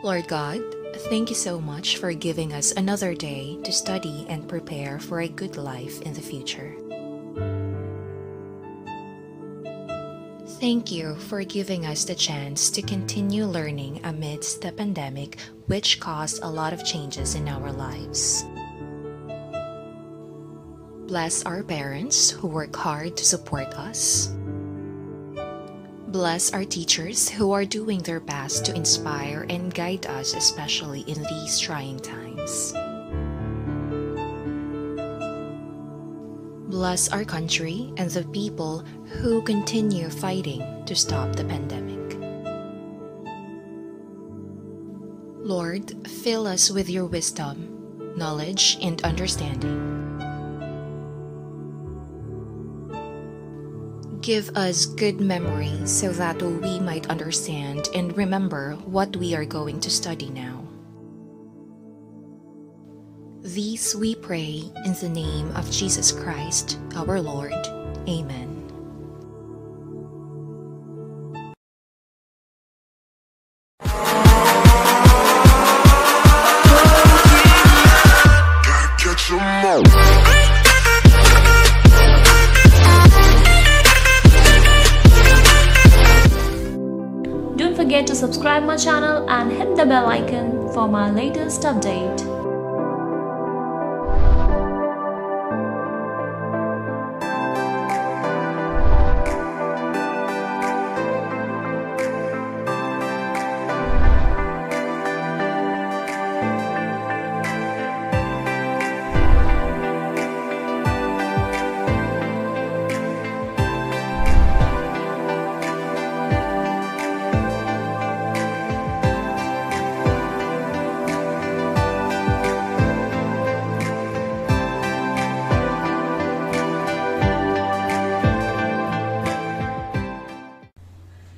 Lord God, thank you so much for giving us another day to study and prepare for a good life in the future. Thank you for giving us the chance to continue learning amidst the pandemic, which caused a lot of changes in our lives. Bless our parents who work hard to support us. Bless our teachers who are doing their best to inspire and guide us, especially in these trying times. Bless our country and the people who continue fighting to stop the pandemic. Lord, fill us with your wisdom, knowledge, and understanding. Give us good memory so that we might understand and remember what we are going to study now. These we pray in the name of Jesus Christ, our Lord. Amen. Don't forget to subscribe my channel and hit the bell icon for my latest update.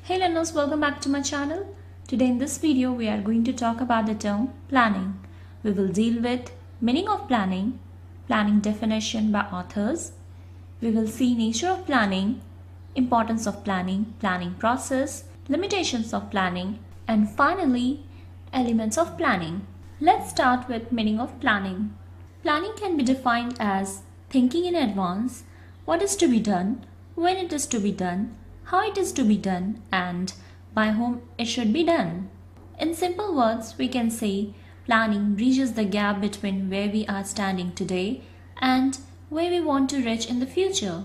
Hey learners, welcome back to my channel. Today in this video we are going to talk about the term planning. We will deal with meaning of planning, planning definition by authors. We will see nature of planning, importance of planning, planning process, limitations of planning, and finally elements of planning. Let's start with meaning of planning. Planning can be defined as thinking in advance what is to be done, when it is to be done, how it is to be done, and by whom it should be done. In simple words, we can say planning bridges the gap between where we are standing today and where we want to reach in the future.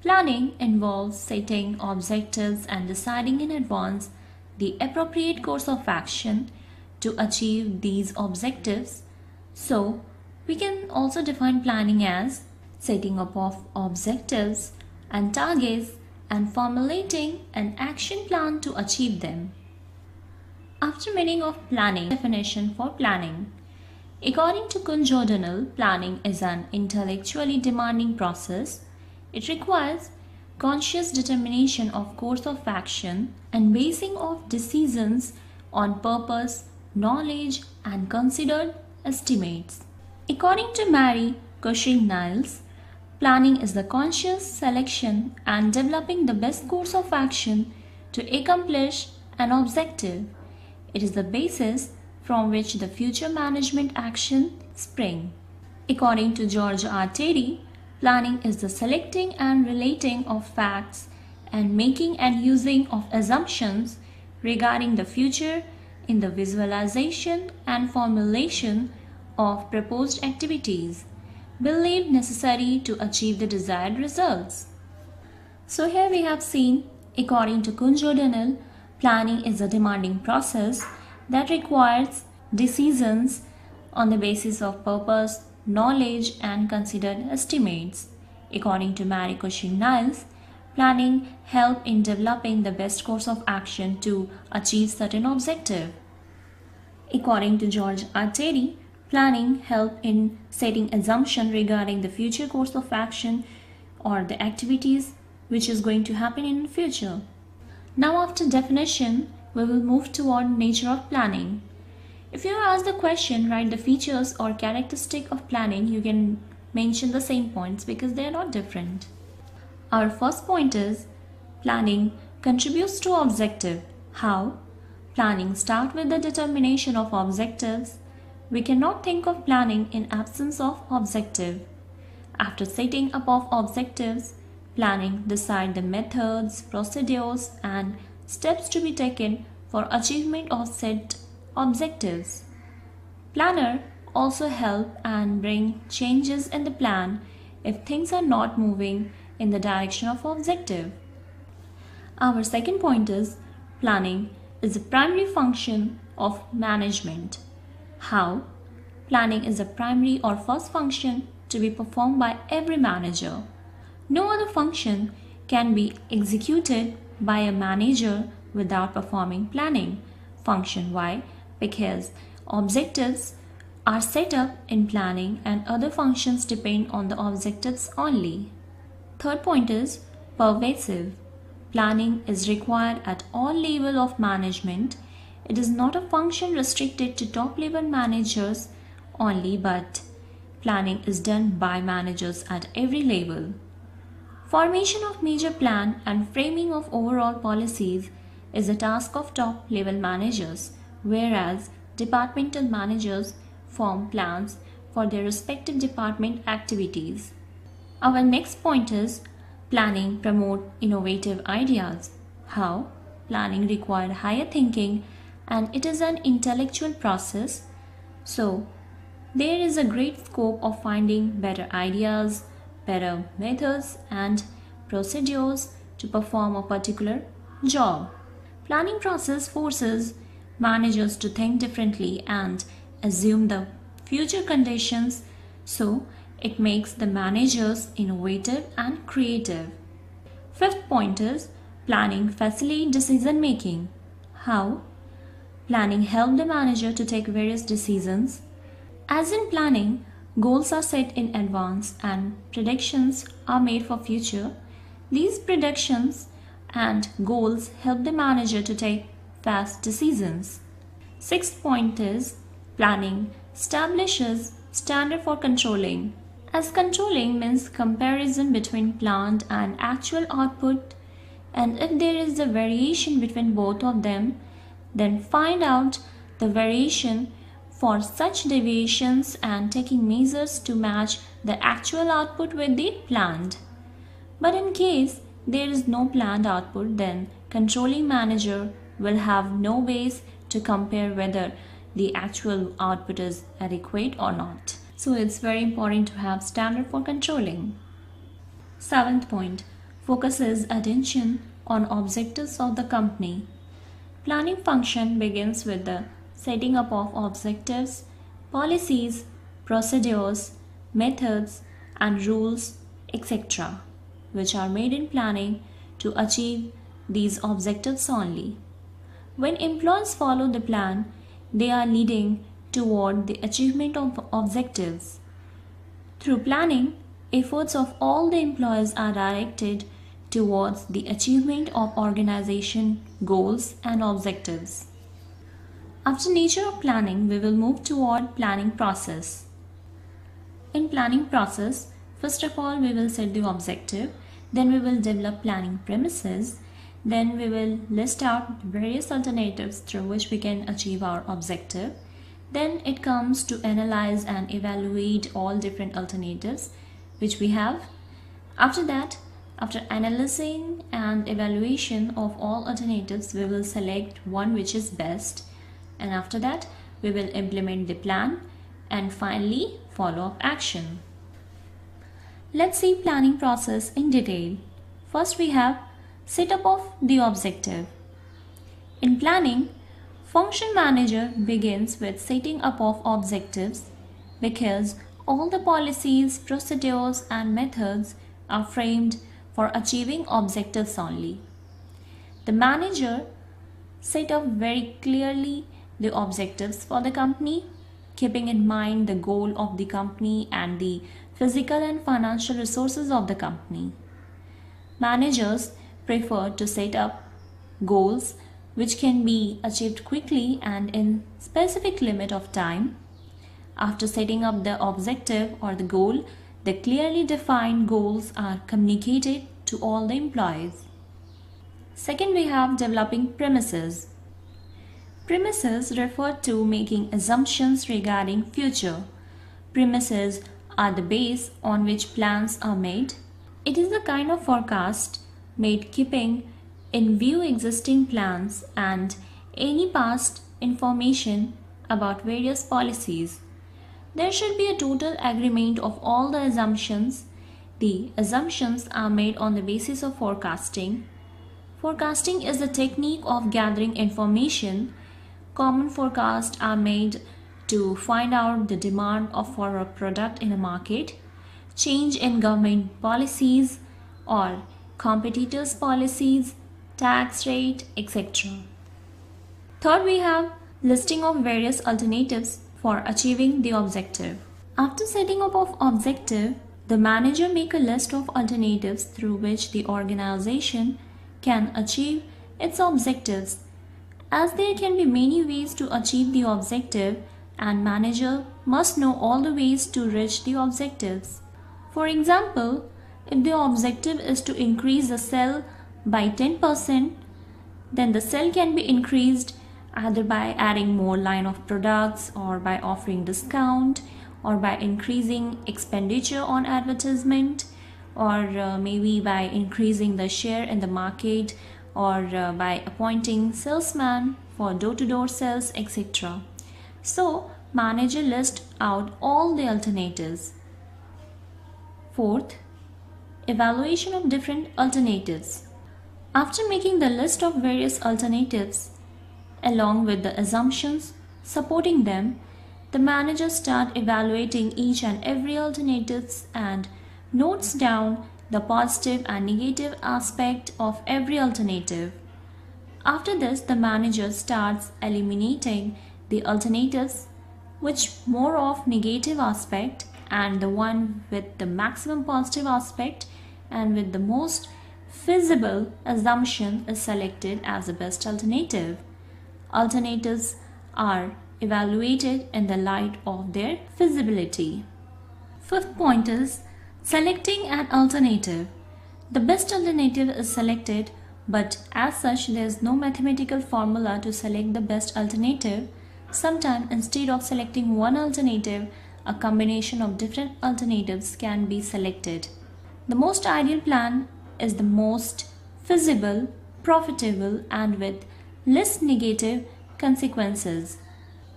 Planning involves setting objectives and deciding in advance the appropriate course of action to achieve these objectives. So, we can also define planning as setting up of objectives and targets and formulating an action plan to achieve them. After meaning of planning, definition for planning. According to Kunz O'Donnell, planning is an intellectually demanding process. It requires conscious determination of course of action and basing of decisions on purpose, knowledge, and considered estimates. According to Mary Cushing-Niles, planning is the conscious selection and developing the best course of action to accomplish an objective. It is the basis from which the future management action spring. According to George R. Terry, planning is the selecting and relating of facts and making and using of assumptions regarding the future in the visualization and formulation of proposed activities believed necessary to achieve the desired results. So here we have seen, according to Kunz O'Donnell, planning is a demanding process that requires decisions on the basis of purpose, knowledge, and considered estimates. According to Mary Cushing-Niles, planning helps in developing the best course of action to achieve certain objective. According to George R. Terry, planning helps in setting assumption regarding the future course of action or the activities which is going to happen in the future. Now after definition, we will move toward nature of planning. If you are asked the question, write the features or characteristic of planning, you can mention the same points because they are not different. Our first point is planning contributes to objective. How? Planning starts with the determination of objectives. We cannot think of planning in absence of objective. After setting up of objectives, planning decides the methods, procedures, and steps to be taken for achievement of set objectives. Planner also help and bring changes in the plan if things are not moving in the direction of objective. Our second point is planning is a primary function of management. How? Planning is a primary or first function to be performed by every manager. No other function can be executed by a manager without performing planning function. Why? Because objectives are set up in planning and other functions depend on the objectives only. Third point is pervasive. Planning is required at all levels of management. It is not a function restricted to top level managers only, but planning is done by managers at every level. Formation of major plan and framing of overall policies is a task of top level managers, whereas departmental managers form plans for their respective department activities. Our next point is planning promote innovative ideas. How? Planning requires higher thinking and it is an intellectual process. So, there is a great scope of finding better ideas, better methods and procedures to perform a particular job. Planning process forces managers to think differently and assume the future conditions, so it makes the managers innovative and creative. Fifth point is planning facilitates decision making. How? Planning helps the manager to take various decisions. As in planning, goals are set in advance and predictions are made for future. These predictions and goals help the manager to take fast decisions. Sixth point is planning establishes standard for controlling. As controlling means comparison between planned and actual output, and if there is a variation between both of them, then find out the variation for such deviations and taking measures to match the actual output with the planned. But in case there is no planned output, then controlling manager will have no base to compare whether the actual output is adequate or not. So it's very important to have standard for controlling. Seventh point, focuses attention on objectives of the company. Planning function begins with the setting up of objectives, policies, procedures, methods and rules, etc., which are made in planning to achieve these objectives only. When employees follow the plan, they are leading toward the achievement of objectives. Through planning, efforts of all the employees are directed towards the achievement of organization goals and objectives. After nature of planning, we will move toward planning process. In planning process, first of all, we will set the objective, then we will develop planning premises, then we will list out various alternatives through which we can achieve our objective. Then it comes to analyze and evaluate all different alternatives which we have. After that, after analyzing and evaluation of all alternatives, we will select one which is best, and after that we will implement the plan and finally follow up action. Let's see planning process in detail. First we have setup of the objective. In planning, function manager begins with setting up of objectives because all the policies, procedures and methods are framed for achieving objectives only. The manager set up very clearly the objectives for the company, keeping in mind the goal of the company and the physical and financial resources of the company. Managers prefer to set up goals which can be achieved quickly and in specific limit of time. After setting up the objective or the goal, the clearly defined goals are communicated to all the employees. Second, we have developing premises. Premises refer to making assumptions regarding future. Premises are the base on which plans are made. It is a kind of forecast made keeping in view existing plans and any past information about various policies. There should be a total agreement of all the assumptions. The assumptions are made on the basis of forecasting. Forecasting is the technique of gathering information. Common forecasts are made to find out the demand for a product in a market, change in government policies or competitors' policies, tax rate, etc. Third, we have listing of various alternatives for achieving the objective. After setting up of objective, the manager make a list of alternatives through which the organization can achieve its objectives. As there can be many ways to achieve the objective, and manager must know all the ways to reach the objectives. For example, if the objective is to increase the sale by 10%, then the sale can be increased either by adding more line of products or by offering discount or by increasing expenditure on advertisement or maybe by increasing the share in the market or by appointing salesman for door-to-door sales, etc. So, manager lists out all the alternatives. Fourth, evaluation of different alternatives. After making the list of various alternatives, along with the assumptions supporting them, the manager starts evaluating each and every alternatives and notes down the positive and negative aspect of every alternative. After this, the manager starts eliminating the alternatives which more of negative aspect and the one with the maximum positive aspect and with the most feasible assumption is selected as the best alternative. Alternatives are evaluated in the light of their feasibility. Fifth point is selecting an alternative. The best alternative is selected, but as such there is no mathematical formula to select the best alternative. Sometimes instead of selecting one alternative, a combination of different alternatives can be selected. The most ideal plan is the most feasible, profitable and with less negative consequences.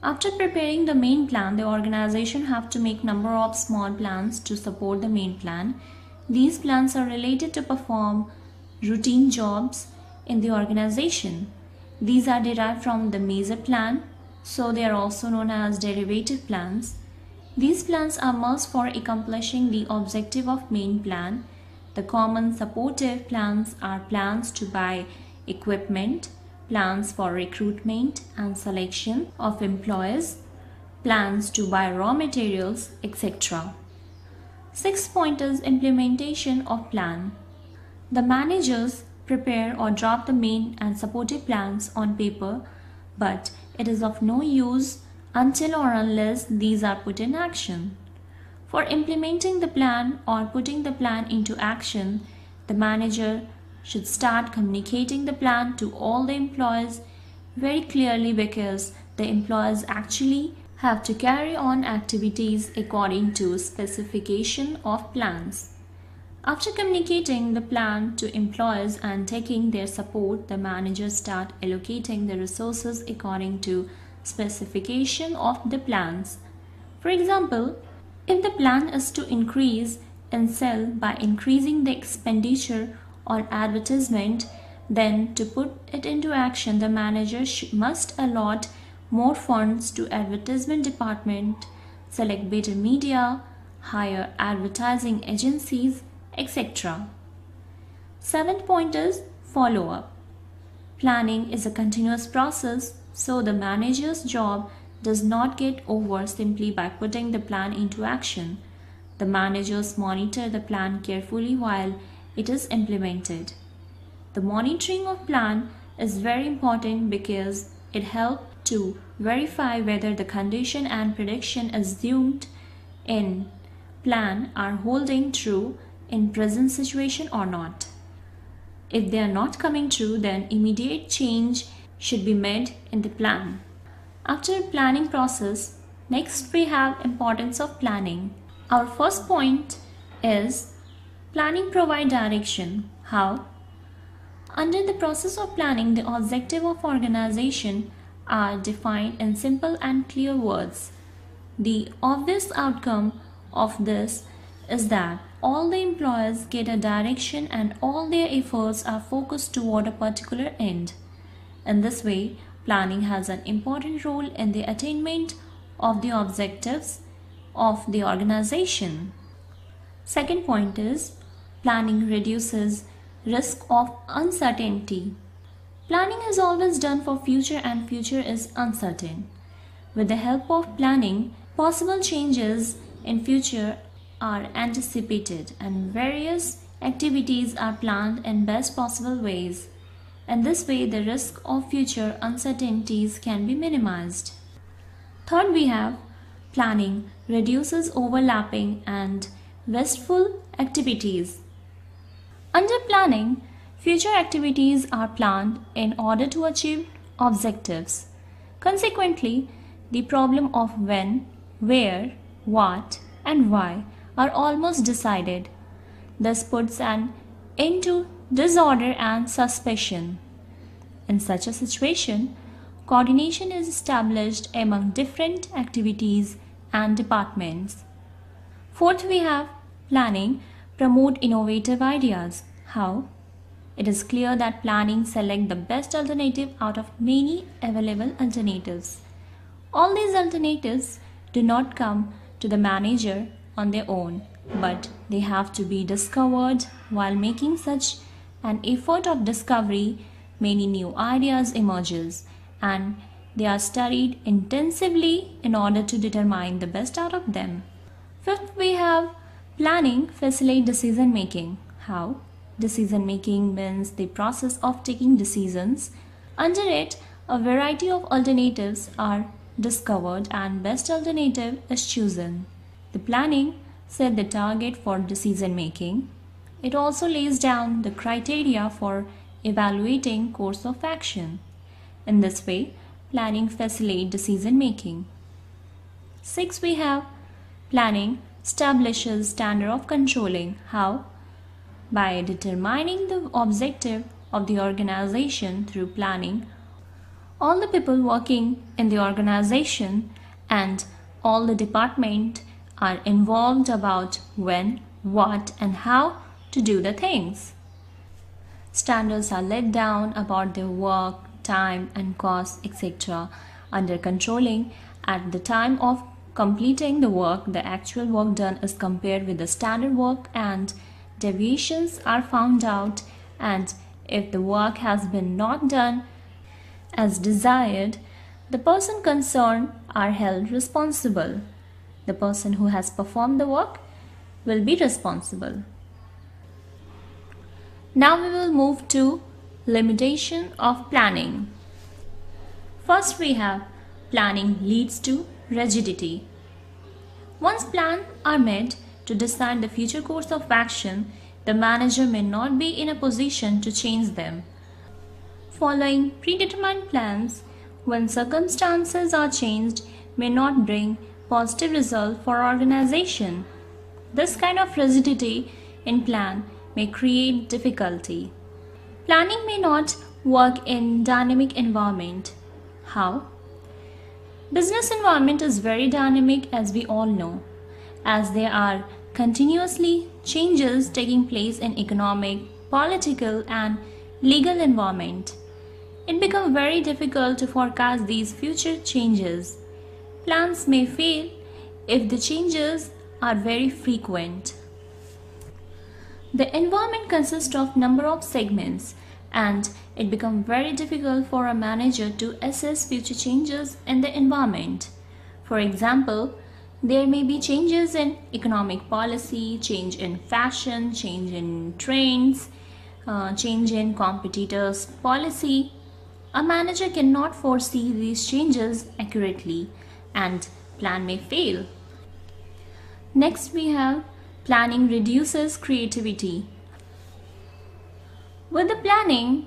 After preparing the main plan, the organization have to make number of small plans to support the main plan. These plans are related to perform routine jobs in the organization. These are derived from the major plan, so they are also known as derivative plans. These plans are must for accomplishing the objective of main plan. The common supportive plans are plans to buy equipment, plans for recruitment and selection of employees, plans to buy raw materials, etc. Sixth point is implementation of plan. The managers prepare or draft the main and supportive plans on paper, but it is of no use until or unless these are put in action. For implementing the plan or putting the plan into action, the manager should start communicating the plan to all the employees very clearly because the employees actually have to carry on activities according to specification of plans. After communicating the plan to employees and taking their support, the managers start allocating the resources according to specification of the plans. For example, if the plan is to increase in sale by increasing the expenditure on advertisement, then to put it into action, the manager must allot more funds to advertisement department, select better media, hire advertising agencies, etc. Seventh point is follow-up. Planning is a continuous process, so the manager's job does not get over simply by putting the plan into action. The managers monitor the plan carefully while it is implemented. The monitoring of plan is very important because it helps to verify whether the condition and prediction assumed in plan are holding true in present situation or not. If they are not coming true, then immediate change should be made in the plan. After planning process, next we have importance of planning. Our first point is planning provide direction. How? Under the process of planning, the objective of organization are defined in simple and clear words. The obvious outcome of this is that all the employees get a direction and all their efforts are focused toward a particular end. In this way, planning has an important role in the attainment of the objectives of the organization. Second point is planning reduces risk of uncertainty. Planning is always done for future and future is uncertain. With the help of planning, possible changes in future are anticipated and various activities are planned in best possible ways. In this way, the risk of future uncertainties can be minimized. Third, we have planning reduces overlapping and wasteful activities. Under planning, future activities are planned in order to achieve objectives. Consequently, the problem of when, where, what, and why are almost decided. This puts an end to disorder and suspicion. In such a situation, coordination is established among different activities and departments. Fourth, we have planning promote innovative ideas. How? It is clear that planning select the best alternative out of many available alternatives. All these alternatives do not come to the manager on their own, but they have to be discovered. While making such an effort of discovery, many new ideas emerges and they are studied intensively in order to determine the best out of them. Fifth, we have planning facilitate decision making. How? Decision making means the process of taking decisions. Under it, a variety of alternatives are discovered and best alternative is chosen. The planning set the target for decision making. It also lays down the criteria for evaluating course of action. In this way, planning facilitates decision making. Six, we have planning establishes standard of controlling. How? By determining the objective of the organization through planning, all the people working in the organization and all the department are involved about when, what, and how to do the things. Standards are laid down about their work, time, and cost, etc. Under controlling, at the time of completing the work, the actual work done is compared with the standard work and deviations are found out, and if the work has been not done as desired, the person concerned are held responsible. The person who has performed the work will be responsible. Now we will move to limitation of planning. First, we have planning leads to rigidity. Once plans are made to decide the future course of action, the manager may not be in a position to change them. Following predetermined plans, when circumstances are changed, may not bring positive result for organization. This kind of rigidity in plan may create difficulty. Planning may not work in dynamic environment. How? Business environment is very dynamic, as we all know, as there are continuously changes taking place in economic, political, and legal environment. It becomes very difficult to forecast these future changes. Plans may fail if the changes are very frequent. The environment consists of number of segments, and it becomes very difficult for a manager to assess future changes in the environment. For example, there may be changes in economic policy, change in fashion, change in trends, change in competitors' policy. A manager cannot foresee these changes accurately and plan may fail. Next, we have planning reduces creativity. With the planning,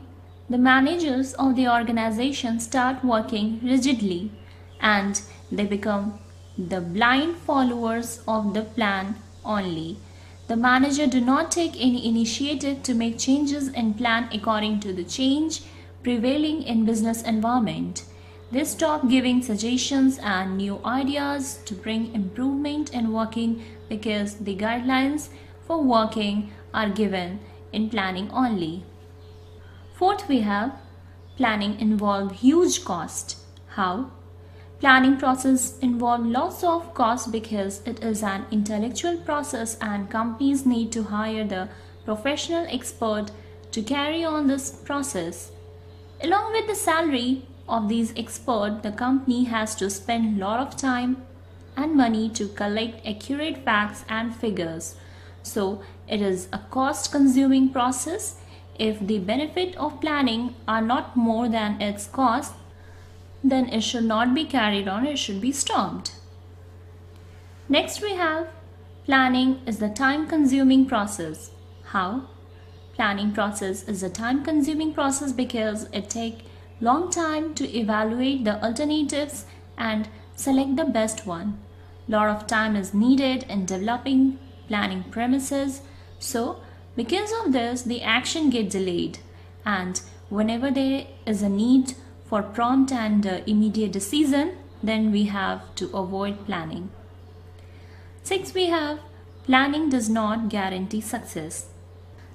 the managers of the organization start working rigidly and they become the blind followers of the plan only. The manager do not take any initiative to make changes in plan according to the change prevailing in business environment. They stop giving suggestions and new ideas to bring improvement in working because the guidelines for working are given in planning only. Fourth, we have planning involve huge cost. How? Planning process involve lots of cost because it is an intellectual process and companies need to hire the professional expert to carry on this process. Along with the salary of these experts, the company has to spend a lot of time and money to collect accurate facts and figures. So it is a cost-consuming process. If the benefit of planning are not more than its cost, then it should not be carried on, it should be stopped. Next we have planning is the time-consuming process. How? Planning process is a time-consuming process because it takes long time to evaluate the alternatives and select the best one. Lot of time is needed in developing planning premises. So because of this, the action gets delayed, and whenever there is a need for prompt and immediate decision, then we have to avoid planning. 6, we have planning does not guarantee success.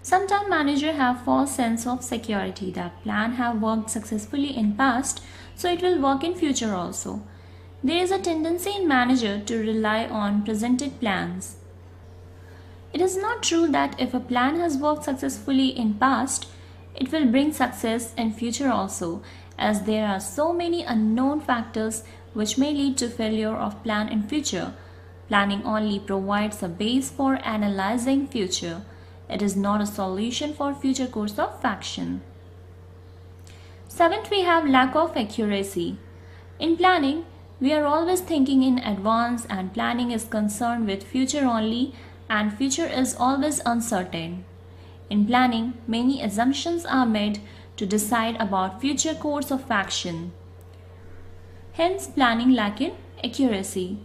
Sometimes managers have false sense of security that plan have worked successfully in past, so it will work in future also. There is a tendency in manager to rely on presented plans. It is not true that if a plan has worked successfully in past, it will bring success in future also, as there are so many unknown factors which may lead to failure of plan in future. Planning only provides a base for analyzing future. It is not a solution for future course of action. 7th, we have lack of accuracy. In planning, we are always thinking in advance and planning is concerned with future only, and future is always uncertain. In planning, many assumptions are made to decide about future course of action. Hence, planning lacking accuracy.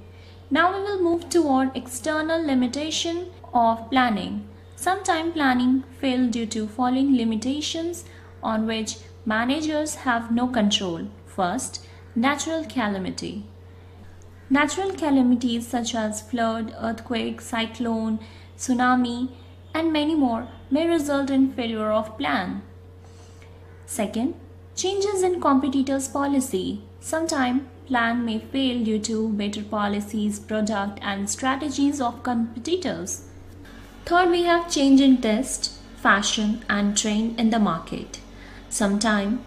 Now we will move toward external limitation of planning. Sometimes planning fails due to following limitations on which managers have no control. First, natural calamity. Natural calamities such as flood, earthquake, cyclone, tsunami, and many more may result in failure of plan. Second, changes in competitors' policy. Sometimes plan may fail due to better policies, product, and strategies of competitors. Third, we have change in taste, fashion, and trend in the market. Sometimes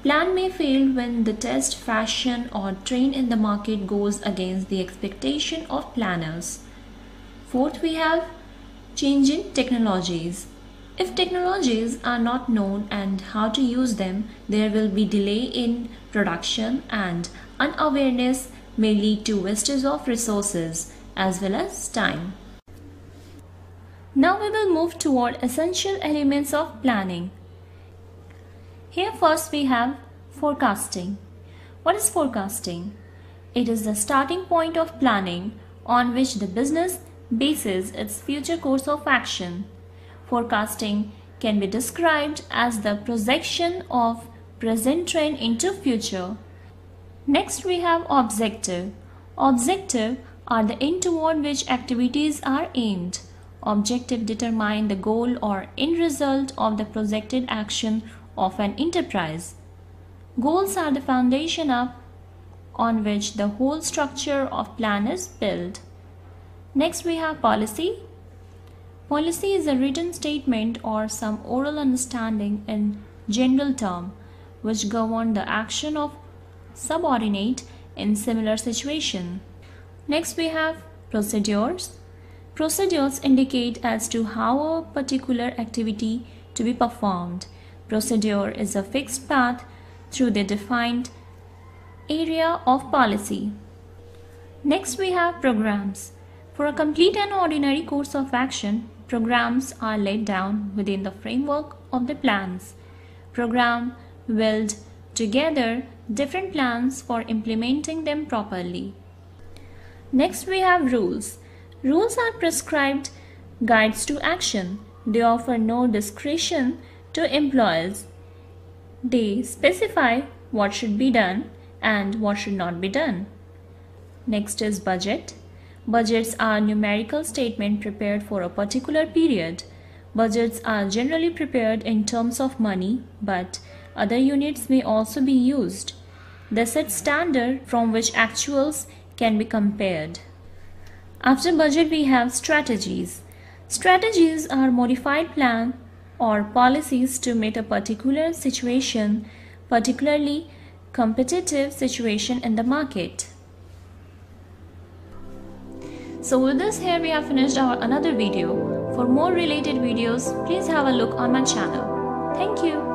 plan may fail when the taste, fashion, or trend in the market goes against the expectation of planners. Fourth, we have change in technologies. If technologies are not known and how to use them, there will be delay in production, and unawareness may lead to wastage of resources as well as time. Now we will move toward essential elements of planning. Here first we have forecasting. What is forecasting? It is the starting point of planning on which the business bases its future course of action. Forecasting can be described as the projection of present trend into future. Next we have objective. Objective are the end toward which activities are aimed. Objective determine the goal or end result of the projected action of an enterprise. Goals are the foundation on which the whole structure of plan is built. Next we have policy. Policy is a written statement or some oral understanding in general term which govern the action of subordinate in similar situation. Next we have procedures. Procedures indicate as to how a particular activity to be performed. Procedure is a fixed path through the defined area of policy. Next we have programs. For a complete and ordinary course of action, programs are laid down within the framework of the plans. program, build together different plans for implementing them properly. Next, we have rules. Rules are prescribed guides to action. They offer no discretion to employees. They specify what should be done and what should not be done. Next is budget. Budgets are numerical statements prepared for a particular period. Budgets are generally prepared in terms of money, but other units may also be used. They set standard from which actuals can be compared. After budget, we have strategies. Strategies are modified plan or policies to meet a particular situation, particularly competitive situation in the market. So with this, here we have finished our another video. For more related videos, please have a look on my channel. Thank you.